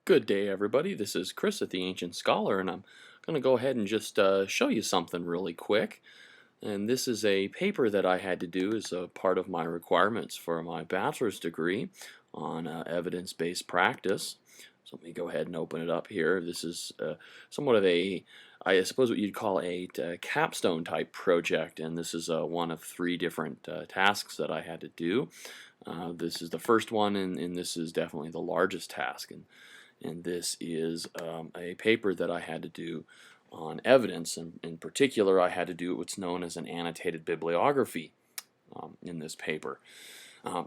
Good day, everybody. This is Chris at the Ancient Scholar, and I'm going to go ahead and just show you something really quick. And this is a paper that I had to do as a part of my requirements for my bachelor's degree on evidence-based practice. So let me go ahead and open it up here. This is somewhat of I suppose what you'd call a capstone type project, and this is one of three different tasks that I had to do. This is the first one, and this is definitely the largest task. And this is a paper that I had to do on evidence, and in particular I had to do what's known as an annotated bibliography in this paper.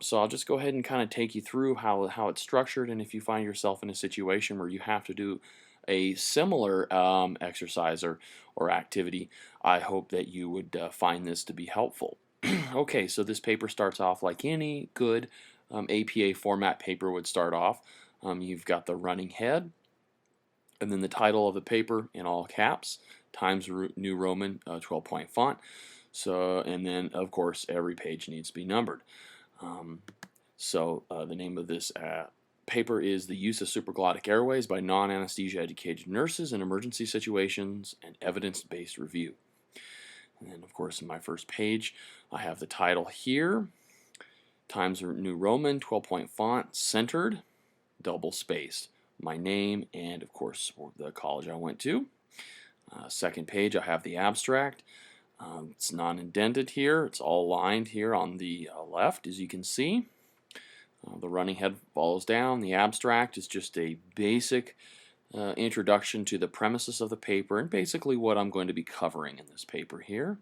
So I'll just go ahead and kind of take you through how it's structured, and if you find yourself in a situation where you have to do a similar exercise or activity, I hope that you would find this to be helpful. Okay, so this paper starts off like any good APA format paper would start off. You've got the running head, and then the title of the paper in all caps, Times New Roman 12-point font. So, and then of course every page needs to be numbered. The name of this paper is The Use of Supraglottic Airways by Non-Anesthesia Educated Nurses in Emergency Situations, and Evidence-Based Review. And then of course in my first page I have the title here, Times New Roman 12-point font, centered, double spaced, my name, and of course the college I went to. Second page I have the abstract. It's non-indented here, it's all lined here on the left, as you can see. The running head follows down. The abstract is just a basic introduction to the premises of the paper and basically what I'm going to be covering in this paper here.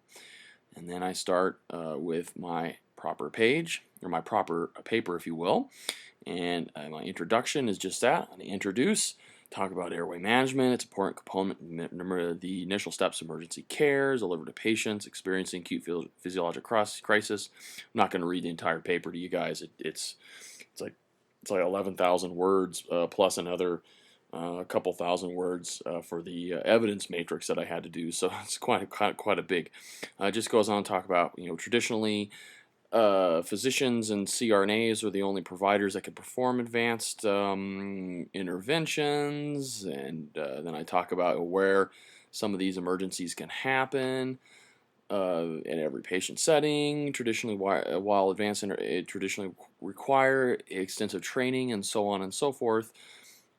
And then I start with my proper page, or my proper paper if you will. And my introduction is just that. I introduce, talk about airway management, its important component, the initial steps of emergency care, delivered to patients experiencing acute physiologic crisis. I'm not going to read the entire paper to you guys. It's like 11,000 words plus another a couple thousand words for the evidence matrix that I had to do. So it's quite a big. It just goes on to talk about, traditionally physicians and CRNAs are the only providers that can perform advanced interventions, and then I talk about where some of these emergencies can happen in every patient setting. Traditionally, while advanced traditionally require extensive training and so on and so forth.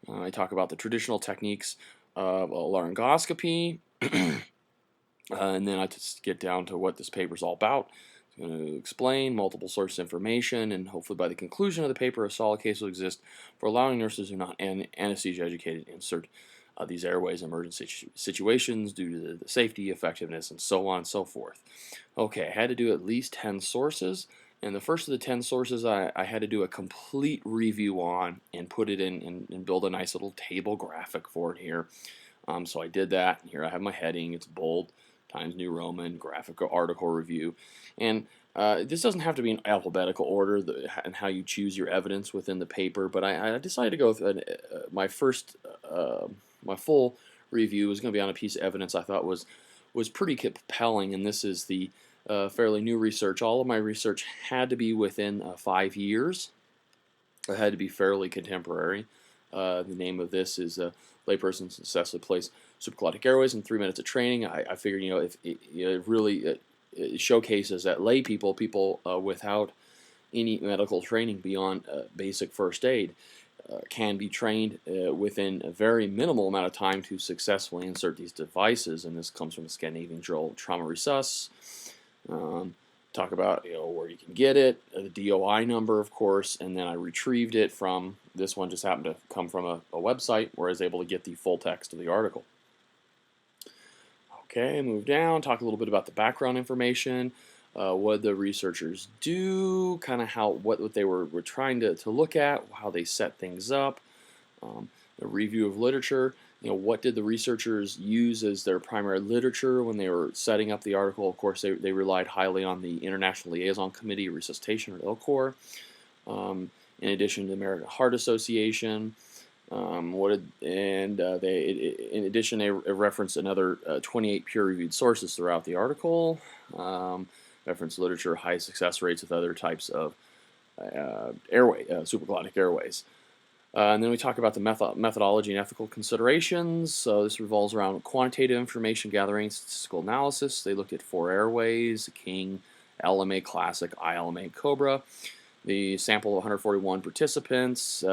I talk about the traditional techniques of laryngoscopy, and then I just get down to what this paper is all about. I'm going to explain multiple source information, and hopefully by the conclusion of the paper a solid case will exist for allowing nurses who are not anesthesia educated to insert these airways in emergency situations due to the safety, effectiveness, and so on and so forth. Okay, I had to do at least 10 sources, and the first of the 10 sources I had to do a complete review on and put it in and build a nice little table graphic for it here. So I did that. Here I have my heading, it's bold, Times New Roman, graphical article review. And this doesn't have to be in alphabetical order and how you choose your evidence within the paper, but I decided to go with my full review was going to be on a piece of evidence I thought was pretty compelling, and this is the fairly new research. All of my research had to be within 5 years. It had to be fairly contemporary. The name of this is Layperson Successfully Placed Supraglottic Airways in 3 minutes of training. I figured, if it really showcases that lay people without any medical training beyond basic first aid can be trained within a very minimal amount of time to successfully insert these devices. And this comes from the Scandinavian Journal of Trauma Resus. Talk about where you can get it, the DOI number, of course, and then I retrieved it from, this one just happened to come from a website where I was able to get the full text of the article. Okay, move down, talk a little bit about the background information, what the researchers do, kind of what they were trying to look at, how they set things up, a review of literature. What did the researchers use as their primary literature when they were setting up the article? Of course, they relied highly on the International Liaison Committee of Resuscitation, or ILCOR, in addition to the American Heart Association. In addition, they referenced another 28 peer-reviewed sources throughout the article. Reference literature, high success rates with other types of supraglottic airways. And then we talk about the methodology and ethical considerations. So this revolves around quantitative information gathering, statistical analysis. They looked at 4 airways: King, LMA Classic, ILMA, Cobra. The sample of 141 participants,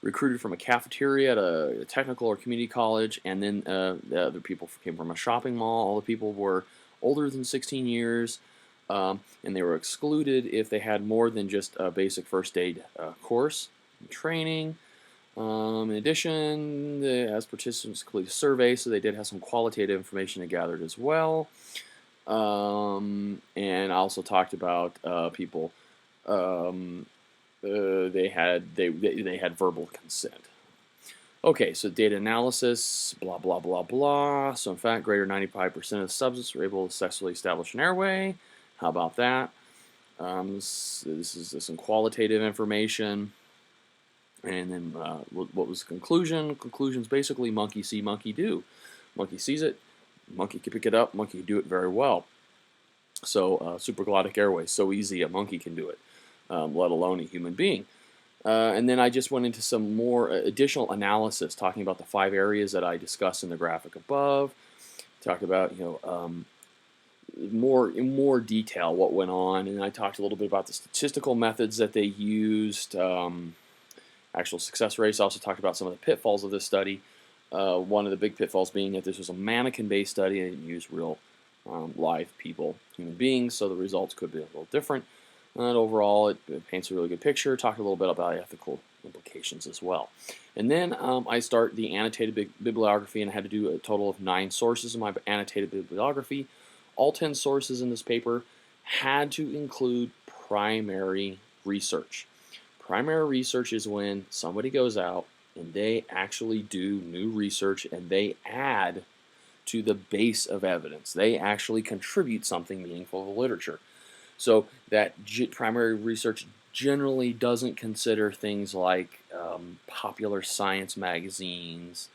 recruited from a cafeteria at a technical or community college, and then the other people came from a shopping mall. All the people were older than 16 years, and they were excluded if they had more than just a basic first aid course and training. In addition, as participants completed a survey, so they did have some qualitative information they gathered as well. And I also talked about people. They had verbal consent. Okay, so data analysis, blah blah blah blah. So in fact, greater than 95% of the subjects were able to successfully establish an airway. How about that? This is some qualitative information. And then what was the conclusion? Conclusion's basically monkey see, monkey do. Monkey sees it, monkey can pick it up, monkey can do it very well. So supraglottic airway, so easy a monkey can do it, let alone a human being. And then I just went into some more additional analysis, talking about the 5 areas that I discussed in the graphic above. Talked about, in more detail what went on, and I talked a little bit about the statistical methods that they used. Actual success rates. I also talked about some of the pitfalls of this study. One of the big pitfalls being that this was a mannequin-based study. They didn't use real live people, human beings, so the results could be a little different. And overall, it paints a really good picture. Talked a little bit about ethical implications as well. And then I start the annotated bibliography, and I had to do a total of 9 sources in my annotated bibliography. All 10 sources in this paper had to include primary research. Primary research is when somebody goes out and they actually do new research and they add to the base of evidence. They actually contribute something meaningful to the literature. So that primary research generally doesn't consider things like popular science magazines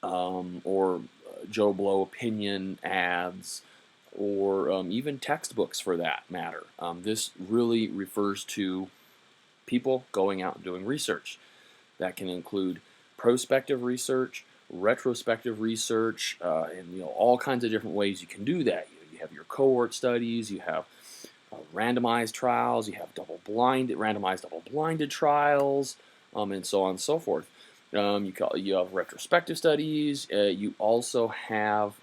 or Joe Blow opinion ads, or even textbooks for that matter. This really refers to people going out and doing research. That can include prospective research, retrospective research, and all kinds of different ways you can do that. You have your cohort studies, you have randomized trials, you have randomized double-blinded trials, and so on and so forth. You have retrospective studies. You also have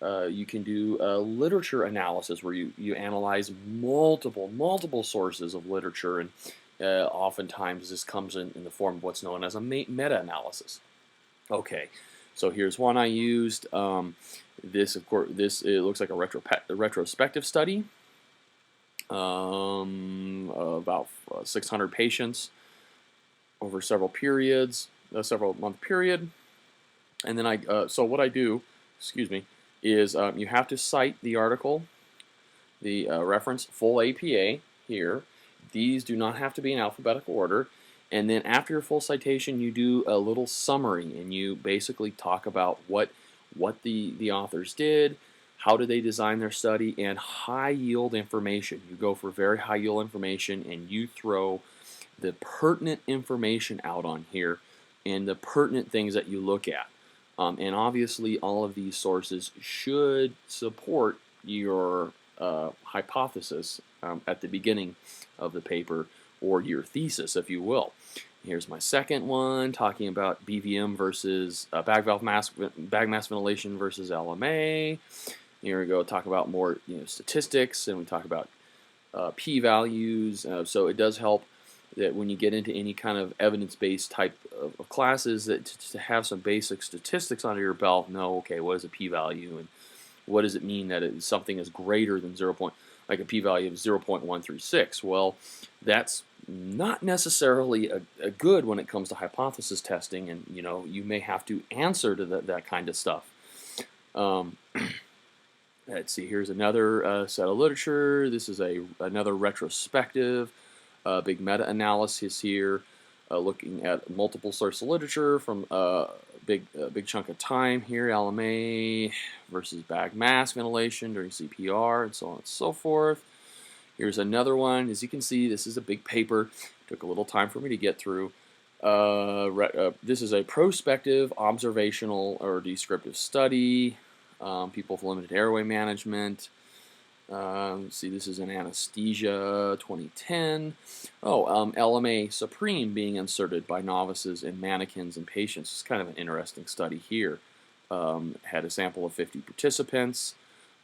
you can do literature analysis, where you analyze multiple sources of literature, and oftentimes this comes in the form of what's known as a meta-analysis. Okay, so here's one I used. This, of course, it looks like a retrospective study. About 600 patients over several month period, and then so what I do, excuse me, is you have to cite the article, the reference, full APA here. These do not have to be in alphabetical order. And then after your full citation, you do a little summary, and you basically talk about what the authors did, how did they design their study, and high yield information. You go for very high yield information, and you throw the pertinent information out on here and the pertinent things that you look at. And obviously all of these sources should support your hypothesis at the beginning of the paper, or your thesis, if you will. Here's my second one, talking about BVM versus bag mass ventilation versus LMA. Here we go, talk about more statistics, and we talk about p-values. So it does help that when you get into any kind of evidence-based type of classes, that to have some basic statistics under your belt, know, okay, what is a p-value, and what does it mean that something is greater than like a p-value of 0.136? Well, that's not necessarily a good when it comes to hypothesis testing, and you may have to answer to that kind of stuff. Let's see, here's another set of literature. This is another retrospective, big meta-analysis here, looking at multiple sources of literature from a big chunk of time here, LMA versus bag mask ventilation during CPR, and so on and so forth. Here's another one. As you can see, this is a big paper. It took a little time for me to get through. This is a prospective, observational, or descriptive study. People with limited airway management. Let's see, this is in anesthesia 2010. LMA Supreme being inserted by novices in mannequins and patients. It's kind of an interesting study here. Had a sample of 50 participants.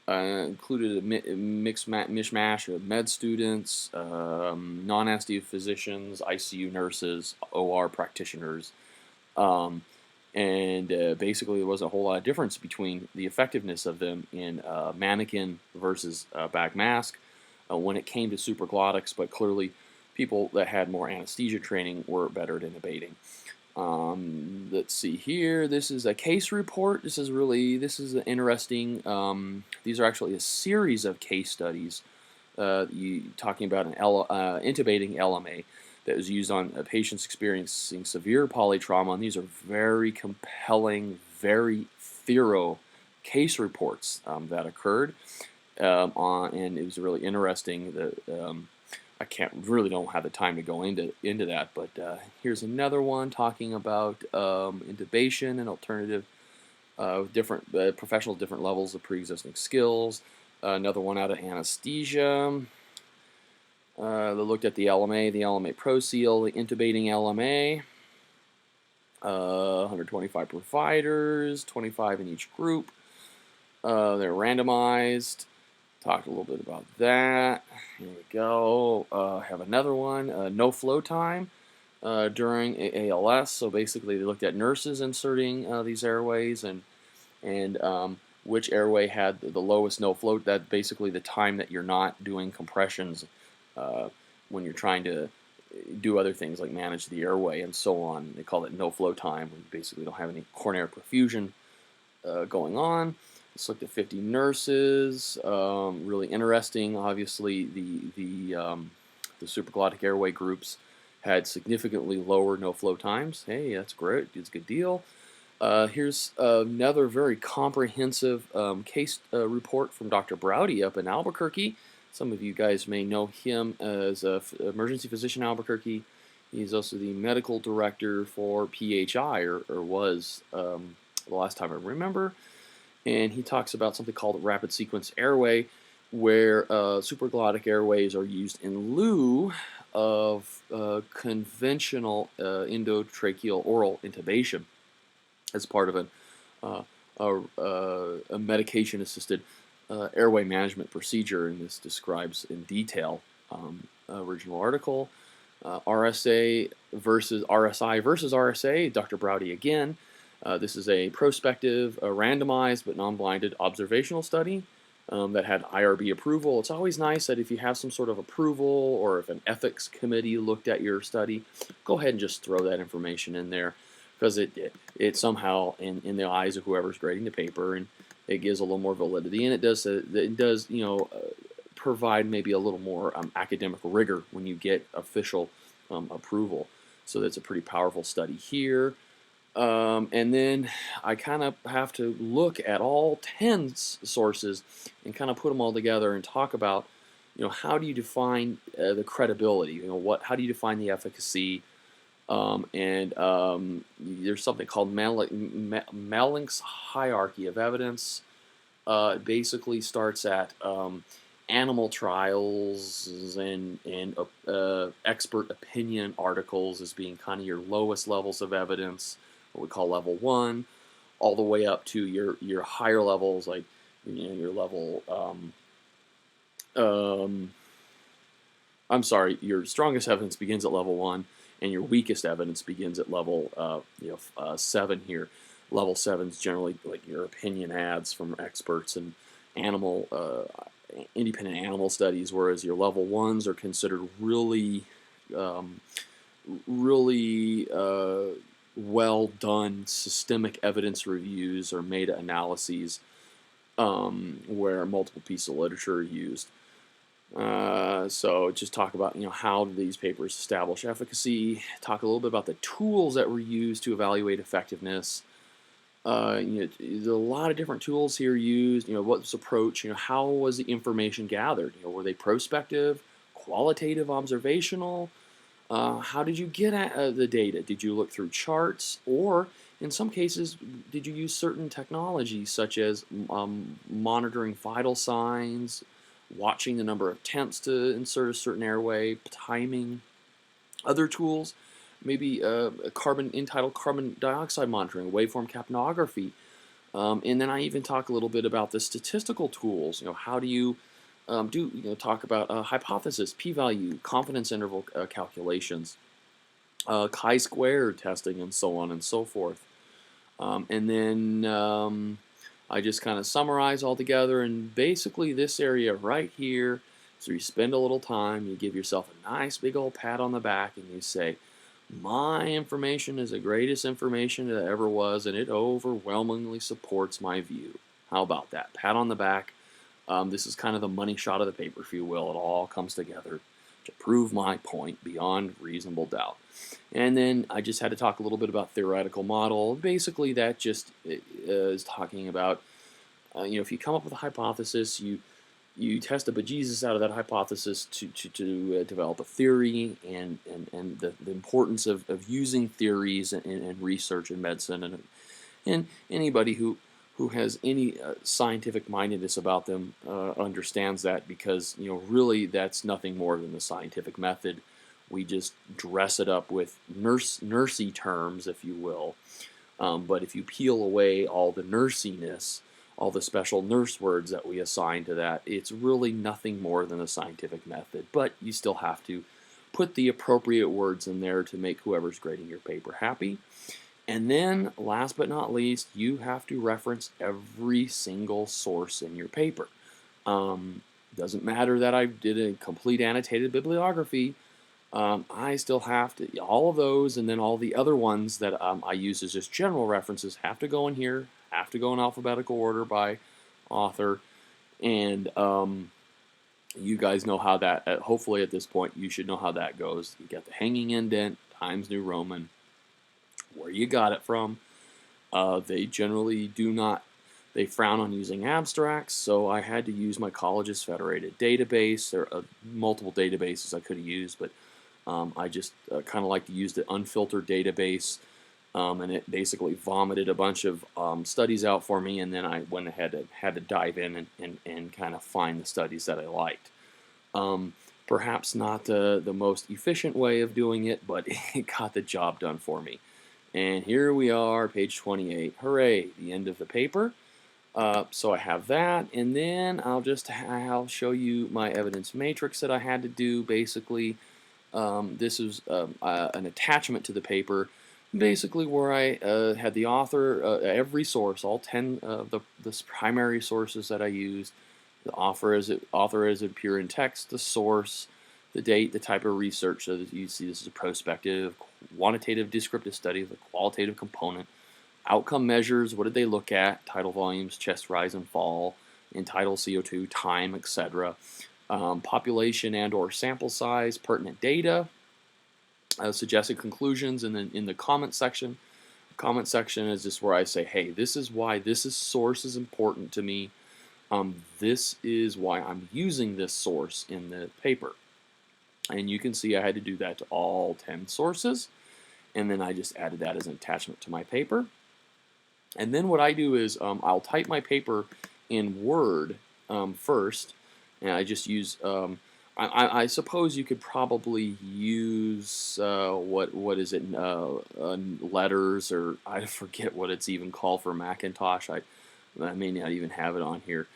Included a mishmash of med students, non-anesthesia physicians, ICU nurses, OR practitioners, and basically there wasn't a whole lot of difference between the effectiveness of them in mannequin versus back mask when it came to supraglottics, but clearly people that had more anesthesia training were better at intubating. Let's see here. This is a case report. This is interesting. These are actually a series of case studies talking about an intubating LMA that was used on patients experiencing severe polytrauma. And these are very compelling, very thorough case reports that occurred. And it was really interesting. I don't have the time to go into that, but here's another one talking about intubation and alternative different professionals, different levels of pre-existing skills. Another one out of anesthesia. They looked at the LMA Pro Seal, the intubating LMA. 125 providers, 25 in each group. They're randomized. Talked a little bit about that. Here we go. Have another one. No flow time during ALS. So basically, they looked at nurses inserting these airways and which airway had the lowest no flow. That basically the time that you're not doing compressions when you're trying to do other things like manage the airway and so on. They call it no flow time when you basically don't have any coronary perfusion going on. Let's look at 50 nurses. Really interesting. Obviously, the supraglottic airway groups had significantly lower no-flow times. Hey, that's great. It's a good deal. Here's another very comprehensive case report from Dr. Browdy up in Albuquerque. Some of you guys may know him as an emergency physician in Albuquerque. He's also the medical director for PHI, or was the last time I remember. And he talks about something called rapid sequence airway, where supraglottic airways are used in lieu of conventional endotracheal oral intubation as part of a medication-assisted airway management procedure, and this describes in detail original article. RSI versus RSA, Dr. Browdy again. This is a prospective, randomized but non-blinded observational study that had IRB approval. It's always nice that if you have some sort of approval or if an ethics committee looked at your study, go ahead and just throw that information in there, because it somehow in the eyes of whoever's grading the paper, and it gives a little more validity, and it does provide maybe a little more academic rigor when you get official approval. So that's a pretty powerful study here. And then I kind of have to look at all 10 sources and kind of put them all together and talk about, how do you define the credibility? How do you define the efficacy? There's something called Malink's hierarchy of evidence. It basically starts at animal trials and expert opinion articles as being kind of your lowest levels of evidence, what we call level 1, all the way up to your higher levels, like your level. Your strongest evidence begins at level 1, and your weakest evidence begins at level 7 here. Level 7 is generally like your opinion ads from experts and independent animal studies, whereas your level 1s are considered really well done systemic evidence reviews or meta-analyses where multiple pieces of literature are used. So just talk about how do these papers establish efficacy, talk a little bit about the tools that were used to evaluate effectiveness. There's a lot of different tools here used. What was approach? How was the information gathered? Were they prospective, qualitative, observational? How did you get at the data? Did you look through charts, or in some cases, did you use certain technologies such as monitoring vital signs, watching the number of attempts to insert a certain airway, timing, other tools, maybe entitled carbon dioxide monitoring, waveform capnography, and then I even talk a little bit about the statistical tools. How do you talk about hypothesis, p-value, confidence interval calculations, chi-square testing, and so on and so forth. And then I just kind of summarize all together, and basically this area right here, so you spend a little time, you give yourself a nice big old pat on the back, and you say, my information is the greatest information that ever was, and it overwhelmingly supports my view. How about that? Pat on the back. This is kind of the money shot of the paper, if you will. It all comes together to prove my point beyond reasonable doubt. And then I just had to talk a little bit about theoretical model. Basically, that just is talking about, if you come up with a hypothesis, you test a bejesus out of that hypothesis to develop a theory, and the importance of using theories and research in medicine, and anybody who has any scientific mindedness about them understands that, because really that's nothing more than the scientific method. We just dress it up with nursey terms, if you will, but if you peel away all the nursiness, all the special nurse words that we assign to that, it's really nothing more than a scientific method. But you still have to put the appropriate words in there to make whoever's grading your paper happy. And then, last but not least, you have to reference every single source in your paper. Doesn't matter that I did a complete annotated bibliography. I still have to, all of those, and then all the other ones that I use as just general references have to go in here, have to go in alphabetical order by author, and you guys know how that, hopefully at this point, you should know how that goes. You got the hanging indent, Times New Roman, where you got it from. They generally they frown on using abstracts, so I had to use my college's federated database. There are multiple databases I could have used, but I just kind of like to use the unfiltered database, and it basically vomited a bunch of studies out for me, and then I went ahead and had to dive in and kind of find the studies that I liked. Perhaps not the most efficient way of doing it, but it got the job done for me. And here we are, page 28. Hooray, the end of the paper. So I have that, and then I'll show you my evidence matrix that I had to do. Basically, this is an attachment to the paper, basically where I had the author, every source, all 10 of the primary sources that I used, the author as it appear in text, the source, the date, the type of research. So that you see this is a prospective, quantitative, descriptive study of the qualitative component. Outcome measures, what did they look at? Tidal volumes, chest rise and fall, tidal CO2, time, etc. Population and or sample size, pertinent data, suggested conclusions, and then in the comment section. Comment section is just where I say, hey, this is why source is important to me. This is why I'm using this source in the paper. And you can see I had to do that to all 10 sources, and then I just added that as an attachment to my paper. And then what I do is I'll type my paper in Word first, and I just use, I suppose you could probably use, what is it, letters, or I forget what it's even called for Macintosh. I may not even have it on here.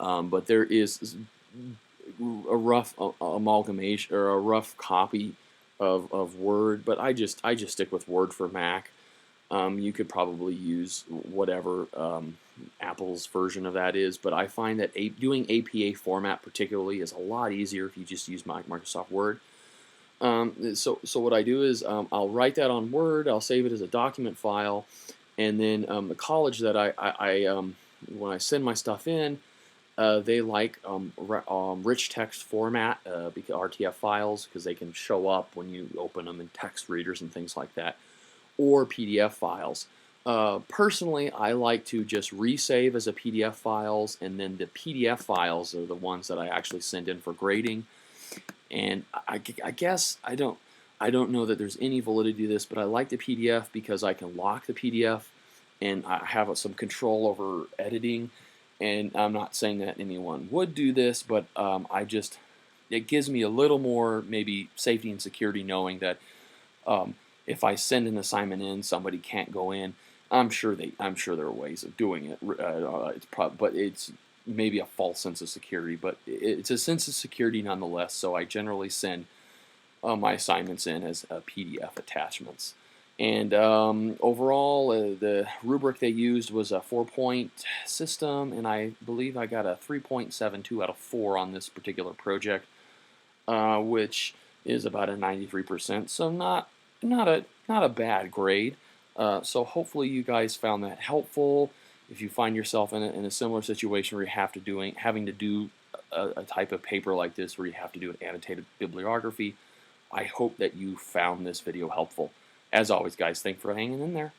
But there is a rough amalgamation, or a rough copy of Word, but I just stick with Word for Mac. You could probably use whatever Apple's version of that is, but I find that doing APA format particularly is a lot easier if you just use Microsoft Word. So what I do is I'll write that on Word, I'll save it as a document file, and then the college that when I send my stuff in, they like rich text format, because RTF files, because they can show up when you open them in text readers and things like that, or PDF files. Personally, I like to just resave as a PDF files, and then the PDF files are the ones that I actually send in for grading. And I guess I don't. I don't know that there's any validity to this, but I like the PDF because I can lock the PDF and I have some control over editing. And I'm not saying that anyone would do this, but it gives me a little more maybe safety and security knowing that if I send an assignment in, somebody can't go in. I'm sure there are ways of doing it. But it's maybe a false sense of security, but it's a sense of security nonetheless. So I generally send my assignments in as PDF attachments. And overall, the rubric they used was a 4-point system, and I believe I got a 3.72 out of 4 on this particular project, which is about a 93%. So not a bad grade. So hopefully you guys found that helpful. If you find yourself in a similar situation where you having to do a type of paper like this, where you have to do an annotated bibliography, I hope that you found this video helpful. As always, guys, thanks for hanging in there.